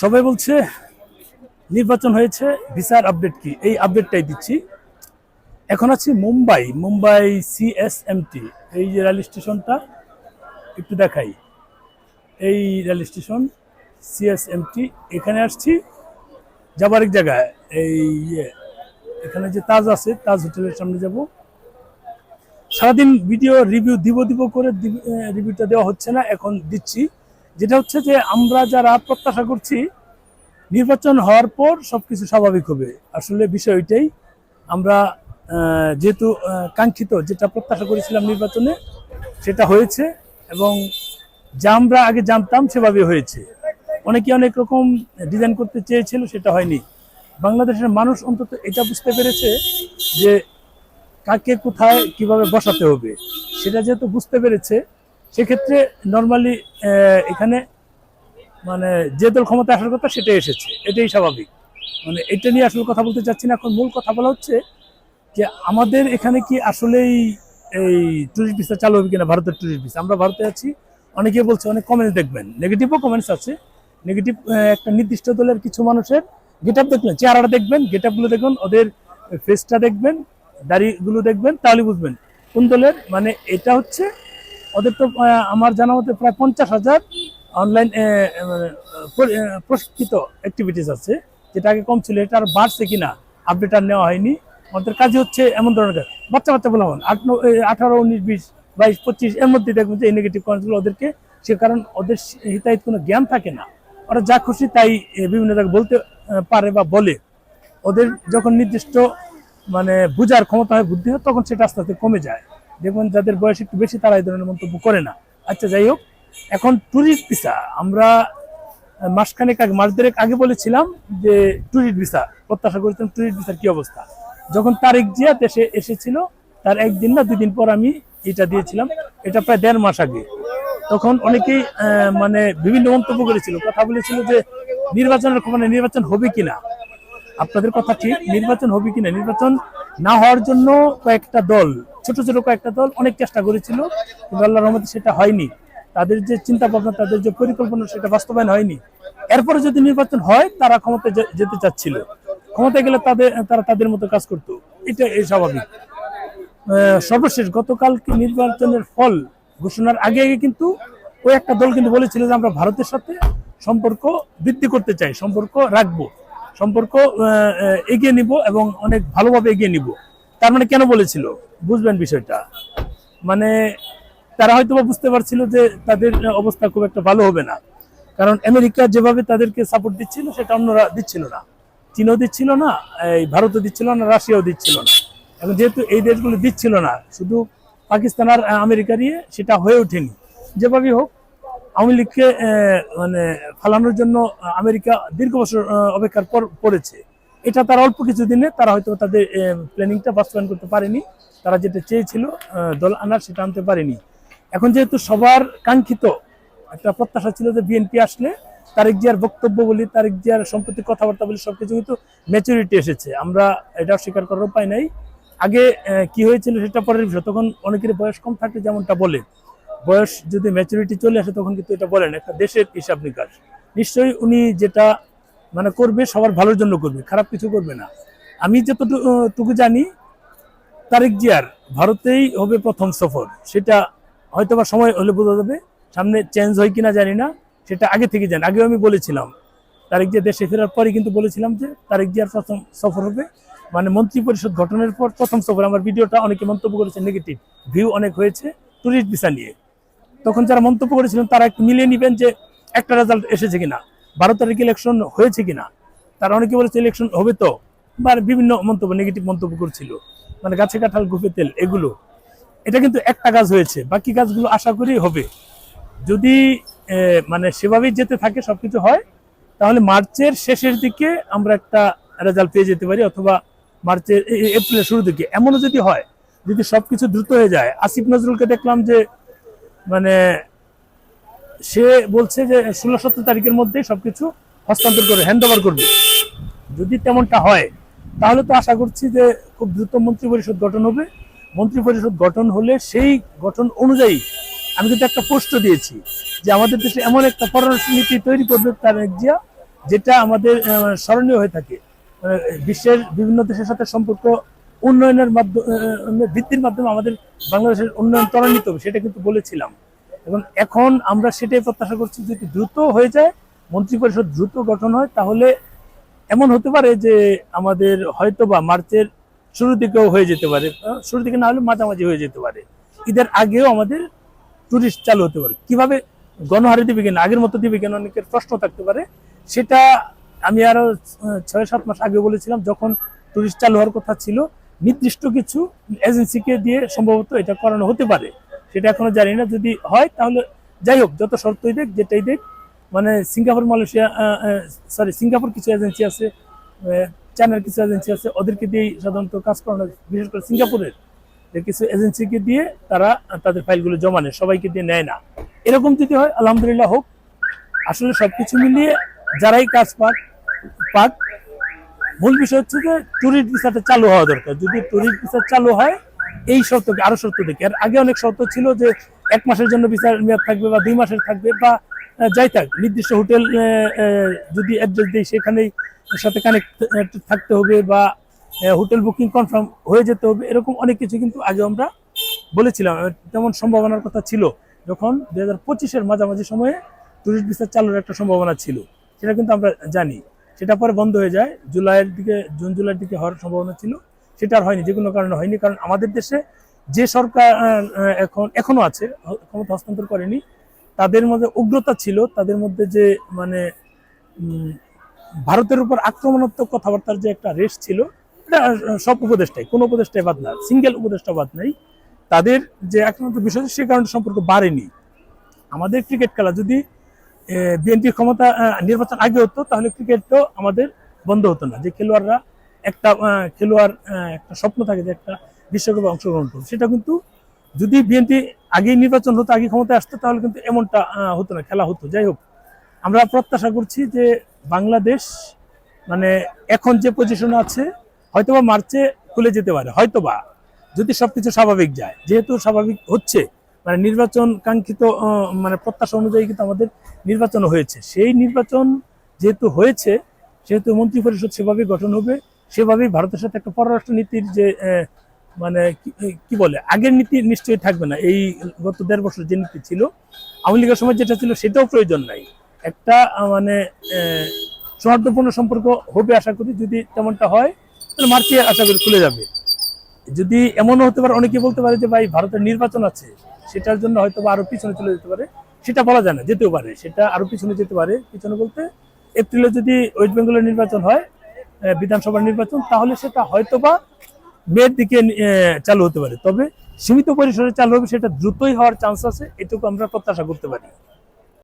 সবাই বলছে নির্বাচন হয়েছে, ভিসার আপডেট কি? এই আপডেটটাই দিচ্ছি। এখন আছি মুম্বাই সিএসএমটি, এই যে রেল স্টেশনটা একটু দেখাই। এই রেল স্টেশন সিএসএমটি, এখানে আসছি যাবার এক জায়গায়। এই এখানে যে তাজ আছে, তাজ হোটেলের সামনে যাব। সারাদিন ভিডিও রিভিউ দিব করে রিভিউটা দেওয়া হচ্ছে না, এখন দিচ্ছি। যেটা হচ্ছে যে আমরা যারা প্রত্যাশা করছি নির্বাচন হওয়ার পর সবকিছু স্বাভাবিক হবে, আসলে বিষয় ওইটাই। আমরা যেহেতু কাঙ্ক্ষিত যেটা প্রত্যাশা করেছিলাম নির্বাচনে, সেটা হয়েছে এবং যা আমরা আগে জানতাম সেভাবে হয়েছে। অনেকে অনেক রকম ডিজাইন করতে চেয়েছিল, সেটা হয়নি। বাংলাদেশের মানুষ অন্তত এটা বুঝতে পেরেছে যে কাকে কোথায় কিভাবে বসাতে হবে, সেটা যেহেতু বুঝতে পেরেছে, সেক্ষেত্রে নর্মালি এখানে মানে যে দল ক্ষমতা আসার কথা সেটাই এসেছে, এটাই স্বাভাবিক। মানে এটা নিয়ে আসলে কথা বলতে চাচ্ছি না। এখন মূল কথা বলা হচ্ছে যে আমাদের এখানে কি আসলেই এই টুরিস্ট ভিসা চালু হবে কিনা, ভারতের টুরিস্ট ভিসা। আমরা ভারতে আছি, অনেকে বলছে, অনেক কমেন্টস দেখবেন, নেগেটিভও কমেন্টস আছে। নেগেটিভ একটা নির্দিষ্ট দলের কিছু মানুষের গেট আপ দেখবেন, চেহারাটা দেখবেন, গেট আপগুলো দেখবেন, ওদের ফেসটা দেখবেন, দাড়িগুলো দেখবেন, তাহলে বুঝবেন কোন দলের। মানে এটা হচ্ছে ওদের তো আমার জানা মতে প্রায় 50,000 অনলাইন প্রশিক্ষিত অ্যাক্টিভিটিস আছে, যেটা আগে কম ছিল। এটা আর বাড়ছে কিনা আপডেট আর নেওয়া হয়নি। আমাদের কাজে হচ্ছে এমন ধরনের কাজ। বাচ্চা বাচ্চা বলা হন 18, 19, 20, 22, 25 এর মধ্যে দেখবেন যে এই নেগেটিভ কমেন্টসগুলো ওদেরকে, সে কারণ ওদের হিতাহিত কোনো জ্ঞান থাকে না। ওরা যা খুশি তাই বিভিন্ন জায়গায় বলতে পারে বা বলে। ওদের যখন নির্দিষ্ট মানে বুঝার ক্ষমতা হয়, বুদ্ধি হয়, তখন সেটা আস্তে আস্তে কমে যায়। দেখবেন যাদের বয়স একটু বেশি তারা এই ধরনের মন্তব্য করে না। আচ্ছা, যাই হোক, এখন ট্যুরিস্ট ভিসা আমরা মাসখানেক আগে, মাস দেড়েক আগে বলেছিলাম যে ট্যুরিস্ট ভিসা প্রত্যাশা করেছিলাম। ট্যুরিস্ট ভিসার কি অবস্থা? যখন তারেক জিয়া দেশে এসেছিল তার একদিন না 2 দিন পর আমি এটা দিয়েছিলাম। এটা প্রায় 1.5 মাস আগে। তখন অনেকেই মানে বিভিন্ন মন্তব্য করেছিল, কথা বলেছিল যে নির্বাচনের মানে নির্বাচন হবে কিনা। আপনাদের কথা ঠিক, নির্বাচন হবে কিনা, নির্বাচন না হওয়ার জন্য কয়েকটা দল, ছোট ছোট কয়েকটা দল অনেক চেষ্টা করেছিল, কিন্তু আল্লাহর রহমতে সেটা হয়নি। তাদের যে চিন্তা ভাবনা, তাদের যে পরিকল্পনা, সেটা বাস্তবায়ন হয়নি। এরপরে যদি নির্বাচন হয়, তারা ক্ষমতায় যেতে চাচ্ছিল, ক্ষমতায় গেলে তারা তাদের মতো কাজ করতো, এটা স্বাভাবিক। সর্বশেষ গতকালকে নির্বাচনের ফল ঘোষণার আগে আগে কিন্তু ওই একটা দল কিন্তু বলেছিল যে আমরা ভারতের সাথে সম্পর্ক বৃদ্ধি করতে চাই, সম্পর্ক রাখবো, সম্পর্ক এগিয়ে নিব এবং অনেক ভালোভাবে এগিয়ে নিব। তার মানে কেন বলেছিল বুঝবেন বিষয়টা। মানে তারা হয়তো বুঝতে পারছিল যে তাদের অবস্থা খুব একটা ভালো হবে না, কারণ আমেরিকা যেভাবে তাদেরকে সাপোর্ট দিচ্ছিল সেটা অন্যরা দিচ্ছিল না। চীনও দিচ্ছিল না, এই ভারতও দিচ্ছিল না, রাশিয়াও দিচ্ছিল না। এখন যেহেতু এই দেশগুলো দিচ্ছিল না, শুধু পাকিস্তান আর আমেরিকা নিয়ে সেটা হয়ে ওঠেনি। যেভাবেই হোক, আওয়ামী লীগকে মানে ফালানোর জন্য আমেরিকা দীর্ঘ বছর অপেক্ষার পর পড়েছে। এটা তারা অল্প কিছু দিনে তারা হয়তো তাদের প্ল্যানিংটা বাস্তবায়ন করতে পারেনি। তারা যেটা চেয়েছিল দল আনার, সেটা আনতে পারেনি। এখন যেহেতু সবার কাঙ্ক্ষিত একটা প্রত্যাশা ছিল যে বিএনপি আসলে তারেক জিয়ার বক্তব্য বলি, তারেক জিয়ার সম্প্রতি কথাবার্তা বলি, সবকিছু কিন্তু ম্যাচুরিটি এসেছে। আমরা এটা স্বীকার করার উপায় নাই। আগে কি হয়েছিল সেটা পরের বিষয়। তখন অনেকের বয়স কম থাকে, যেমনটা বলে, বয়স যদি ম্যাচুরিটি চলে আসে তখন কিন্তু এটা বলেন একটা দেশের হিসাব নিকাশ। নিশ্চয়ই উনি যেটা মানে করবে সবার ভালোর জন্য করবে, খারাপ কিছু করবে না। আমি যতটুকু জানি তারেক জিয়ার ভারতেই হবে প্রথম সফর, সেটা হয়তো বা সময় হলে বোঝা যাবে। সামনে চেঞ্জ হয় কিনা জানি না, সেটা আগে থেকে জানি। আগেও আমি বলেছিলাম, তারেক জিয়া দেশে ফেরার পরই কিন্তু বলেছিলাম যে তারেক জিয়ার প্রথম সফর হবে, মানে মন্ত্রী পরিষদ গঠনের পর প্রথম সফর। আমার ভিডিওটা অনেকে মন্তব্য করেছে, নেগেটিভ ভিউ অনেক হয়েছে টুরিস্ট ভিসা নিয়ে। তখন যারা মন্তব্য করেছিলেন তারা একটু মিলিয়ে নিবেন যে একটা রেজাল্ট এসেছে কিনা, 12 তারিখে ইলেকশন হয়েছে কিনা। তারা অনেকে বলেছে ইলেকশন হবে তো, বা বিভিন্ন মন্তব্য, নেগেটিভ মন্তব্য করছিল, মানে গাছে কাঁঠাল গুফে তেল এগুলো। এটা কিন্তু একটা কাজ হয়েছে, বাকি কাজগুলো আশা করি হবে। যদি মানে সেভাবেই যেতে থাকে, সবকিছু হয়, তাহলে মার্চের শেষের দিকে আমরা একটা রেজাল্ট পেয়ে যেতে পারি, অথবা মার্চের এপ্রিলের শুরুর দিকে। এমনও যদি হয়, যদি সবকিছু দ্রুত হয়ে যায়। আসিফ নজরুলকে দেখলাম যে মানে সে বলছে যে 16-17 তারিখের মধ্যে সবকিছু হস্তান্তর করে হ্যান্ড ওভার করবে। যদি তেমনটা হয়, তাহলে তো আশা করছি যে খুব দ্রুত মন্ত্রী পরিষদ গঠন হবে। মন্ত্রী পরিষদ গঠন হলে সেই গঠন অনুযায়ী আমি কিন্তু একটা পোস্ট দিয়েছি যে আমাদের দেশে এমন একটা পররাষ্ট্র নীতি তৈরি করবে তারেক জিয়া, যেটা আমাদের স্মরণীয় হয়ে থাকে। বিশ্বের বিভিন্ন দেশের সাথে সম্পর্ক উন্নয়নের মাধ্যমে ভিত্তির মাধ্যমে আমাদের বাংলাদেশের উন্নয়ন ত্বরান্বিত হবে, সেটা কিন্তু বলেছিলাম। এবং এখন আমরা সেটাই প্রত্যাশা করছি, যদি দ্রুত হয়ে যায়, মন্ত্রিপরিষদ দ্রুত গঠন হয়, তাহলে এমন হতে পারে যে আমাদের হয়তো বা মার্চের শুরুর দিকেও হয়ে যেতে পারে, শুরুর দিকে না হলে মাঝামাঝি হয়ে যেতে পারে, ঈদের আগেও আমাদের টুরিস্ট চালু হতে পারে। কিভাবে গণহারে দিবে কিনা, আগের মতো দিবে কিনা, অনেকের প্রশ্ন থাকতে পারে। সেটা আমি আরো 6-7 মাস আগে বলেছিলাম, যখন টুরিস্ট চালু হওয়ার কথা ছিল, নির্দিষ্ট কিছু এজেন্সিকে দিয়ে সম্ভবত এটা করানো হতে পারে। সেটা এখনো জানি না, যদি হয় তাহলে যাই হোক, যত শর্তই দেখ, যেটাই দেখ, মানে সিঙ্গাপুর, মালয়েশিয়া, সিঙ্গাপুর কিছু এজেন্সি আছে, চায়নার কিছু এজেন্সি আছে, ওদেরকে দিয়ে সাধারণত কাজ করানো, বিশেষ করে সিঙ্গাপুরের কিছু এজেন্সিকে দিয়ে তারা তাদের ফাইলগুলো জমা নেয়, সবাইকে দিয়ে নেয় না। এরকম যদি হয় আলহামদুলিল্লাহ হোক। আসলে সবকিছু মিলিয়ে যারাই কাজ পাক পাক, মূল বিষয় হচ্ছে যে ট্যুরিস্ট ভিসাটা চালু হওয়া দরকার। যদি ট্যুরিস্ট ভিসা চালু হয়, এই শর্তকে আরো শর্ত দেখে, আর আগে অনেক শর্ত ছিল যে 1 মাসের জন্য ভিসার মেয়াদ থাকবে বা 2 মাসের থাকবে, বা যাই থাক, নির্দিষ্ট হোটেল যদি অ্যাড্রেস দেয় সেখানেই সাথে কানেক্ট থাকতে হবে, বা হোটেল বুকিং কনফার্ম হয়ে যেতে হবে, এরকম অনেক কিছু কিন্তু আগে আমরা বলেছিলাম। তেমন সম্ভাবনার কথা ছিল যখন 2025-এর মাঝামাঝি সময়ে ট্যুরিস্ট ভিসা চালুর একটা সম্ভাবনা ছিল, সেটা কিন্তু আমরা জানি। সেটা পরে বন্ধ হয়ে যায়, জুন জুলাইয়ের দিকে হওয়ার সম্ভাবনা ছিল, সেটা আর হয়নি, যে কোনো কারণে হয়নি। কারণ আমাদের দেশে যে সরকার এখনো আছে, ক্ষমতা হস্তান্তর করেনি, তাদের মধ্যে উগ্রতা ছিল, তাদের মধ্যে যে মানে ভারতের উপর আক্রমণাত্মক কথাবার্তার যে একটা রেশ ছিল, এটা সব উপদেষ্টাই, কোন উপদেষ্টাই বাদ না, সিঙ্গেল উপদেষ্টা বাদ নাই, তাদের যে আক্রমণাত্মক বিষয়, সে কারণে সম্পর্ক বাড়েনি। আমাদের ক্রিকেট খেলা যদি বিএনপির ক্ষমতা নির্বাচন আগে হতো, তাহলে ক্রিকেটও আমাদের বন্ধ হতো না। যে খেলোয়াড়রা একটা একটা স্বপ্ন থাকে যে একটা বিশ্বকাপে অংশগ্রহণ করবে, সেটা কিন্তু যদি বিএনপি আগেই নির্বাচন হতো, আগে ক্ষমতায় আসতো, তাহলে কিন্তু এমনটা হতো না, খেলা হতো। যাই হোক, আমরা প্রত্যাশা করছি যে বাংলাদেশ মানে এখন যে পজিশনে আছে, হয়তোবা মার্চে খুলে যেতে পারে, হয়তোবা, যদি সবকিছু স্বাভাবিক যায়। যেহেতু স্বাভাবিক হচ্ছে, মানে নির্বাচন কাঙ্ক্ষিত, মানে প্রত্যাশা অনুযায়ী কিন্তু আমাদের নির্বাচন হয়েছে। সেই নির্বাচন যেহেতু হয়েছে, সেহেতু মন্ত্রী পরিষদ সেভাবেই গঠন হবে, সেভাবেই ভারতের সাথে একটা পররাষ্ট্র নীতির যে মানে কি বলে, আগের নীতি নিশ্চয়ই থাকবে না। এই গত 1.5 বছর যে নীতি ছিল, আওয়ামী লীগের সময় যেটা ছিল, সেটাও প্রয়োজন নাই। একটা মানে সৌহার্দ্যপূর্ণ সম্পর্ক হবে আশা করি। যদি তেমনটা হয়, তাহলে মার্চে আশা করি খুলে যাবে। যদি এমনও হতে পারে, অনেকে বলতে পারে যে ভাই ভারতের নির্বাচন আছে, সেটার জন্য হয়তো আরো পিছনে চলে যেতে পারে, সেটা বলা যায় না, যেতেও পারে, সেটা আরো পিছনে যেতে পারে। পিছনে বলতে এপ্রিলে যদি ওয়েস্ট বেঙ্গলের নির্বাচন হয়, বিধানসভার নির্বাচন, তাহলে সেটা হয়তোবা মেয়ের দিকে চালু হতে পারে। তবে সীমিত পরিসরে চালু হবে, সেটা দ্রুতই হওয়ার চান্স আছে, এটুকু আমরা প্রত্যাশা করতে পারি।